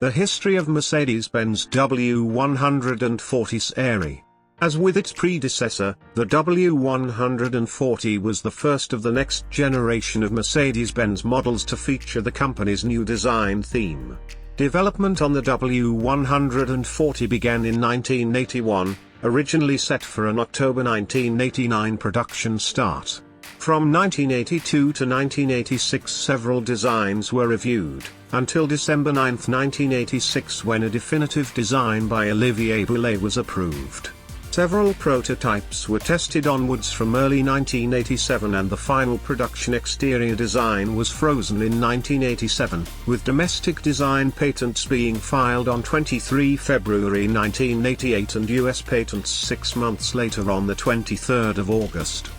The history of Mercedes-Benz W140 series. As with its predecessor, the W140 was the first of the next generation of Mercedes-Benz models to feature the company's new design theme. Development on the W140 began in 1981, originally set for an October 1989 production start. From 1982 to 1986 several designs were reviewed, until December 9, 1986 when a definitive design by Olivier Boulet was approved. Several prototypes were tested onwards from early 1987 and the final production exterior design was frozen in 1987, with domestic design patents being filed on 23 February 1988 and US patents 6 months later on the 23rd of August.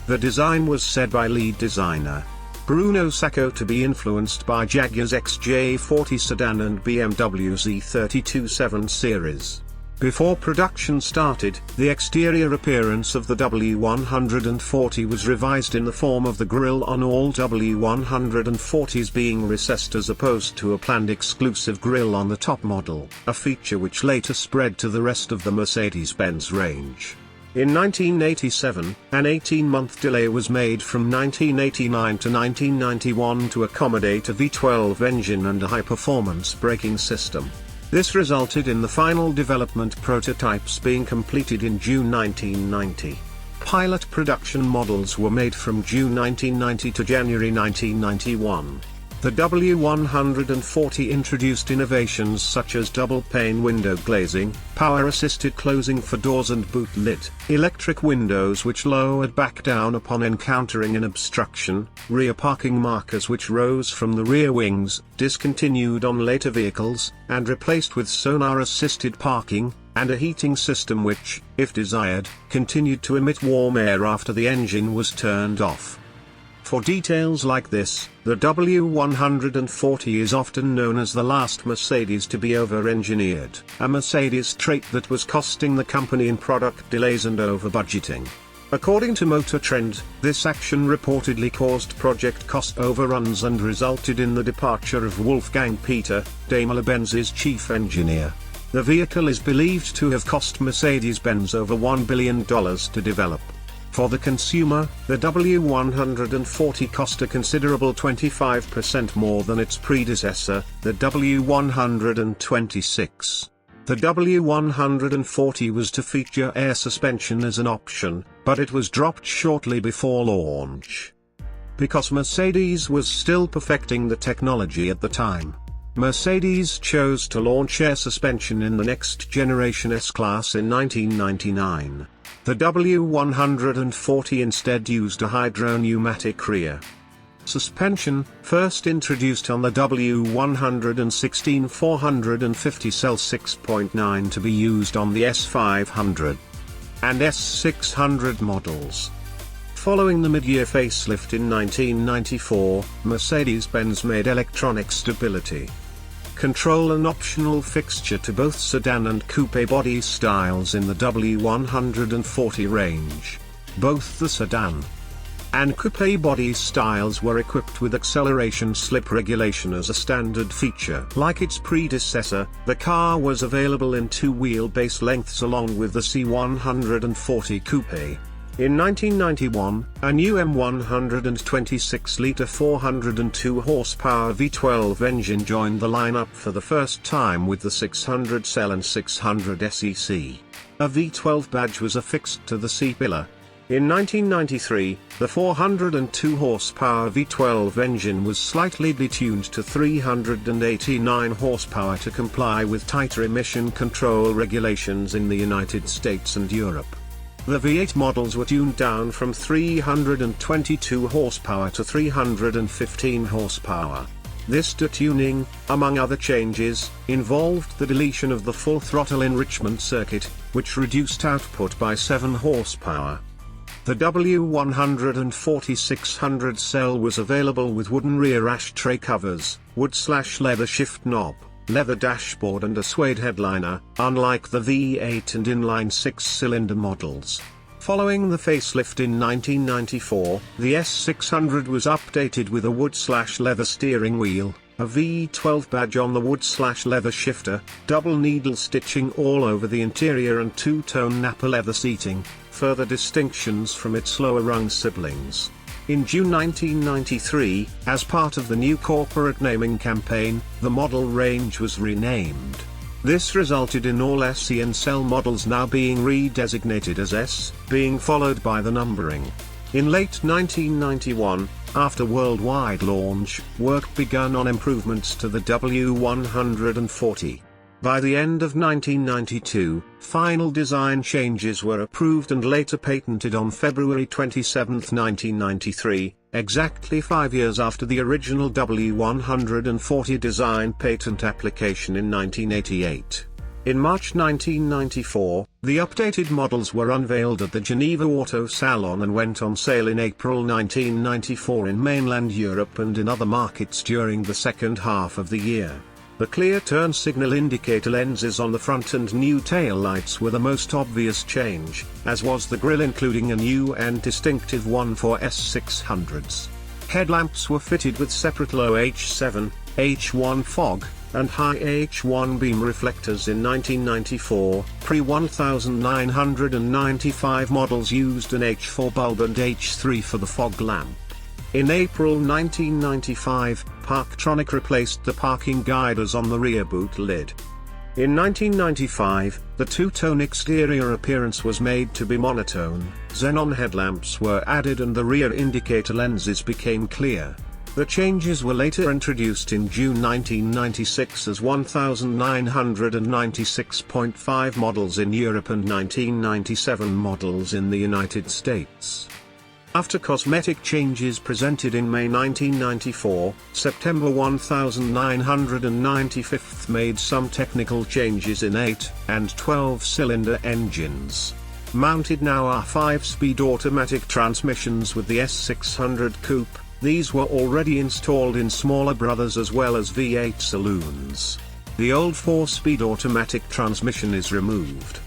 The design was said by lead designer Bruno Sacco to be influenced by Jaguar's XJ40 sedan and BMW's E32 7 Series. Before production started, the exterior appearance of the W140 was revised in the form of the grille on all W140s being recessed as opposed to a planned exclusive grille on the top model, a feature which later spread to the rest of the Mercedes-Benz range. In 1987, an 18-month delay was made from 1989 to 1991 to accommodate a V12 engine and a high-performance braking system. This resulted in the final development prototypes being completed in June 1990. Pilot production models were made from June 1990 to January 1991. The W140 introduced innovations such as double-pane window glazing, power-assisted closing for doors and boot lid, electric windows which lowered back down upon encountering an obstruction, rear parking markers which rose from the rear wings, discontinued on later vehicles, and replaced with sonar-assisted parking, and a heating system which, if desired, continued to emit warm air after the engine was turned off. For details like this, the W140 is often known as the last Mercedes to be over-engineered, a Mercedes trait that was costing the company in product delays and over-budgeting. According to Motor Trend, this action reportedly caused project cost overruns and resulted in the departure of Wolfgang Peter, Daimler-Benz's chief engineer. The vehicle is believed to have cost Mercedes-Benz over $1 billion to develop. For the consumer, the W140 cost a considerable 25% more than its predecessor, the W126. The W140 was to feature air suspension as an option, but it was dropped shortly before launch. Because Mercedes was still perfecting the technology at the time, Mercedes chose to launch air suspension in the next generation S-Class in 1999. The W140 instead used a hydro-pneumatic rear suspension, first introduced on the W116 450cc 6.9 to be used on the S500 and S600 models. Following the mid-year facelift in 1994, Mercedes-Benz made electronic stability control an optional fixture to both sedan and coupe body styles in the W140 range. Both the sedan and coupe body styles were equipped with acceleration slip regulation as a standard feature. Like its predecessor, the car was available in 2 wheelbase lengths along with the C140 coupe. In 1991, a new M126-litre 402 horsepower V12 engine joined the lineup for the first time with the 600 cell and 600 SEC. A V12 badge was affixed to the C-pillar. In 1993, the 402 horsepower V12 engine was slightly detuned to 389 horsepower to comply with tighter emission control regulations in the United States and Europe. The V8 models were tuned down from 322 horsepower to 315 horsepower. This detuning, among other changes, involved the deletion of the full throttle enrichment circuit, which reduced output by 7 horsepower. The W140 600 cell was available with wooden rear ashtray covers, wood/leather shift knob, leather dashboard and a suede headliner, unlike the V8 and inline 6-cylinder models. Following the facelift in 1994, the S600 was updated with a wood/leather steering wheel, a V12 badge on the wood/leather shifter, double needle stitching all over the interior and two-tone Napa leather seating, further distinctions from its lower-rung siblings. In June 1993, as part of the new corporate naming campaign, the model range was renamed. This resulted in all SE and Cell models now being redesignated as S, being followed by the numbering. In late 1991, after worldwide launch, work began on improvements to the W140. By the end of 1992, final design changes were approved and later patented on February 27, 1993, exactly 5 years after the original W140 design patent application in 1988. In March 1994, the updated models were unveiled at the Geneva Auto Salon and went on sale in April 1994 in mainland Europe and in other markets during the second half of the year. The clear turn signal indicator lenses on the front and new tail lights were the most obvious change, as was the grille, including a new and distinctive 1.4 S600s. Headlamps were fitted with separate low H7, H1 fog, and high H1 beam reflectors in 1994. Pre-1995 models used an H4 bulb and H3 for the fog lamp. In April 1995, Parktronic replaced the parking guiders on the rear boot lid. In 1995, the two-tone exterior appearance was made to be monotone, xenon headlamps were added and the rear indicator lenses became clear. The changes were later introduced in June 1996 as 1996.5 models in Europe and 1997 models in the United States. After cosmetic changes presented in May 1994, September 1995 made some technical changes in 8 and 12-cylinder engines. Mounted now are 5-speed automatic transmissions with the S600 coupe. These were already installed in smaller brothers as well as V8 saloons. The old 4-speed automatic transmission is removed.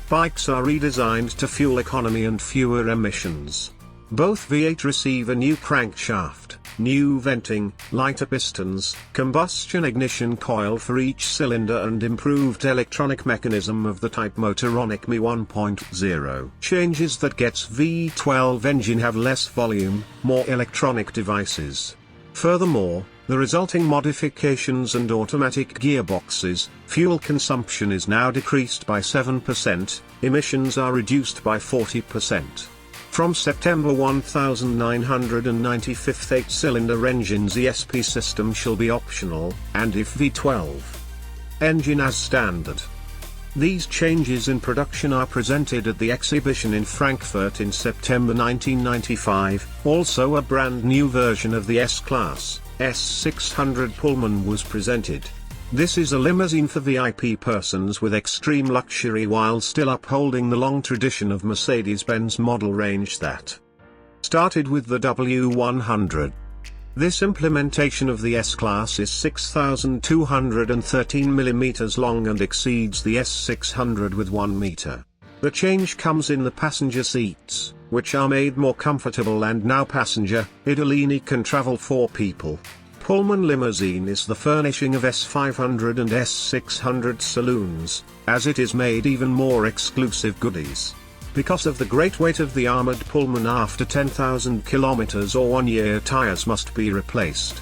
Bikes are redesigned to fuel economy and fewer emissions. Both V8 receive a new crankshaft, new venting, lighter pistons, combustion ignition coil for each cylinder and improved electronic mechanism of the type Motoronic Me 1.0. Changes that gets V12 engine have less volume, more electronic devices. Furthermore, the resulting modifications and automatic gearboxes, fuel consumption is now decreased by 7%, emissions are reduced by 40%. From September 1995 8-cylinder engines ESP system shall be optional, and if V12 engine as standard. These changes in production are presented at the exhibition in Frankfurt in September 1995. Also a brand new version of the S-Class, S600 Pullman was presented. This is a limousine for VIP persons with extreme luxury while still upholding the long tradition of Mercedes-Benz model range that started with the W100. This implementation of the S-Class is 6,213 mm long and exceeds the S600 with 1 meter. The change comes in the passenger seats, which are made more comfortable and now passenger Idolini can travel 4 people. Pullman limousine is the furnishing of S500 and S600 saloons, as it is made even more exclusive goodies. Because of the great weight of the armored Pullman after 10,000 kilometers or 1 year tires must be replaced.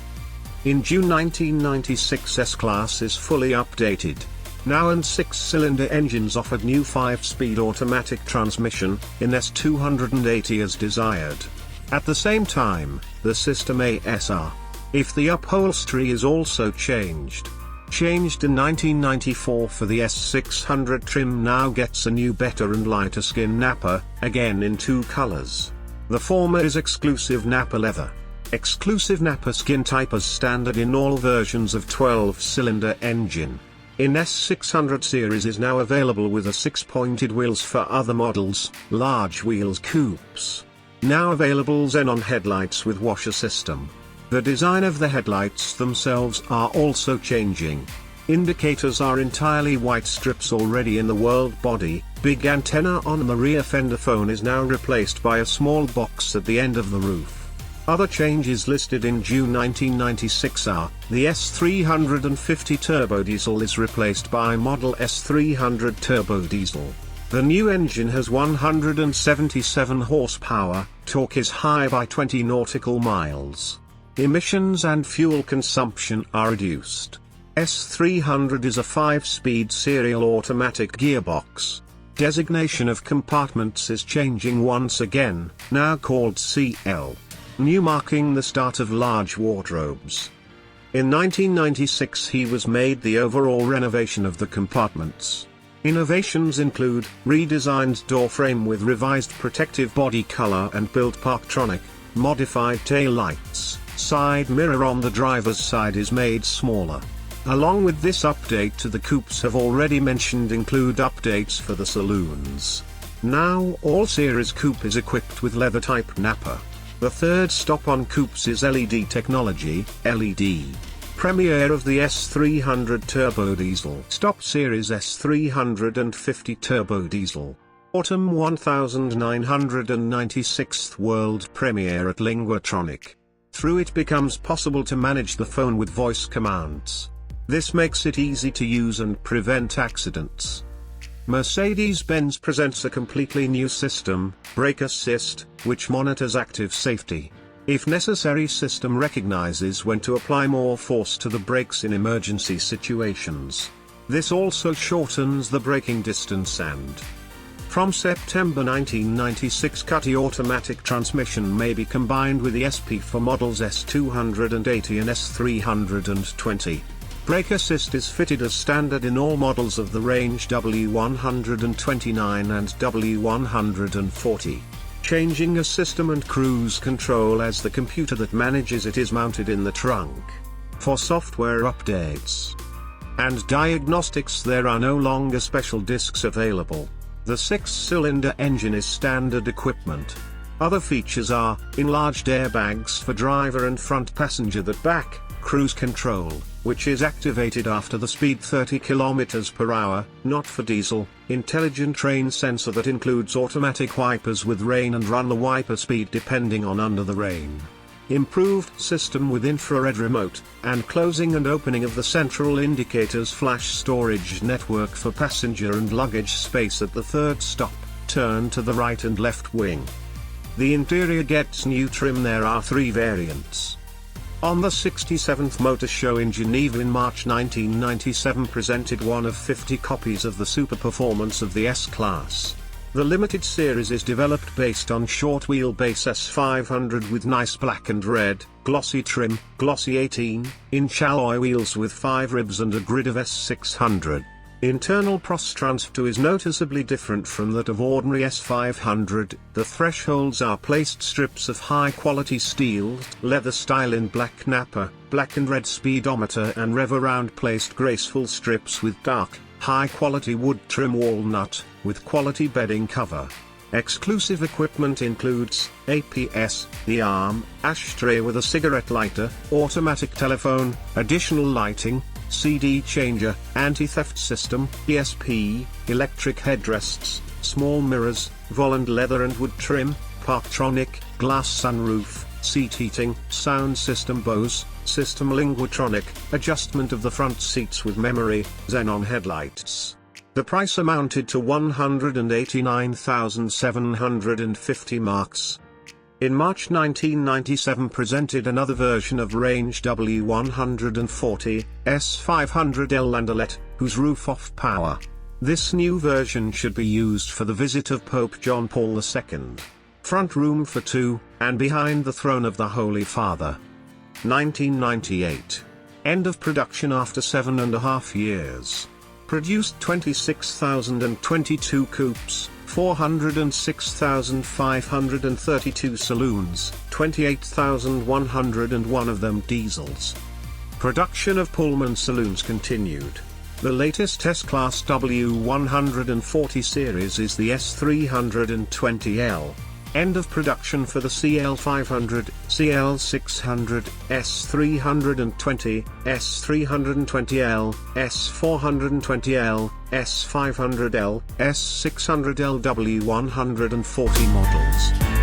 In June 1996 S-Class is fully updated. Now and 6-cylinder engines offered new 5-speed automatic transmission, in S280 as desired. At the same time, the System ASR. If the upholstery is also changed in 1994 for the S600 trim now gets a new better and lighter skin Napa, again in 2 colors. The former is exclusive Napa leather. Exclusive Napa skin type as standard in all versions of 12-cylinder engine. In S600 series is now available with a 6-pointed wheels for other models, large wheels coupes. Now available xenon headlights with washer system. The design of the headlights themselves are also changing. Indicators are entirely white strips already in the world body. Big antenna on the rear fender phone is now replaced by a small box at the end of the roof. Other changes listed in June 1996 are, the S350 turbo diesel is replaced by Model S300 turbo diesel. The new engine has 177 horsepower, torque is high by 20 nautical miles. Emissions and fuel consumption are reduced. S300 is a 5-speed serial automatic gearbox. Designation of compartments is changing once again, now called CL. New marking the start of large wardrobes. In 1996 he was made the overall renovation of the compartments. Innovations include, redesigned door frame with revised protective body color and built Parktronic, modified tail lights, side mirror on the driver's side is made smaller. Along with this update to the coupes have already mentioned include updates for the saloons. Now all series coupe is equipped with leather type napper. The third stop on coupes is LED technology, LED. Premiere of the S300 Turbo Diesel. Stop Series S350 Turbo Diesel. Autumn 1996th World Premiere at Linguatronic. Through it becomes possible to manage the phone with voice commands. This makes it easy to use and prevent accidents. Mercedes-Benz presents a completely new system, Brake Assist, which monitors active safety. If necessary, system recognizes when to apply more force to the brakes in emergency situations. This also shortens the braking distance and from September 1996 CUTI automatic transmission may be combined with the SP for models S280 and S320. Brake Assist is fitted as standard in all models of the range W129 and W140. Changing a system and cruise control as the computer that manages it is mounted in the trunk. For software updates and diagnostics there are no longer special discs available. The 6-cylinder engine is standard equipment. Other features are, enlarged airbags for driver and front passenger that back, cruise control, which is activated after the speed 30 km/h, not for diesel, intelligent rain sensor that includes automatic wipers with rain and run the wiper speed depending on under the rain. Improved system with infrared remote, and closing and opening of the central indicators flash storage network for passenger and luggage space at the third stop, turn to the right and left wing. The interior gets new trim. There are 3 variants. On the 67th Motor Show in Geneva in March 1997 presented one of 50 copies of the super performance of the S-Class. The limited series is developed based on short wheelbase S500 with nice black and red, glossy trim, glossy 18-inch alloy wheels with 5 ribs and a grid of S600. Internal Prostrans is noticeably different from that of ordinary S500. The thresholds are placed strips of high-quality steel, leather style in black napper, black and red speedometer and rev around placed graceful strips with dark, high-quality wood trim walnut, with quality bedding cover. Exclusive equipment includes, APS, the arm, ashtray with a cigarette lighter, automatic telephone, additional lighting, CD changer, anti-theft system, ESP, electric headrests, small mirrors, volant leather and wood trim, Parktronic, glass sunroof, seat heating, sound system Bose, system Linguatronic, adjustment of the front seats with memory, xenon headlights. The price amounted to 189,750 marks. In March 1997 presented another version of range W140 S500L Landalet, whose roof-off power. This new version should be used for the visit of Pope John Paul II. Front room for 2, and behind the throne of the Holy Father. 1998. End of production after 7.5 years. Produced 26,022 coupes, 406,532 saloons, 28,101 of them diesels. Production of Pullman saloons continued. The latest S-Class W140 series is the S320L. End of production for the CL500, CL600, S320, S320L, S420L, S500L, S600L W140 models.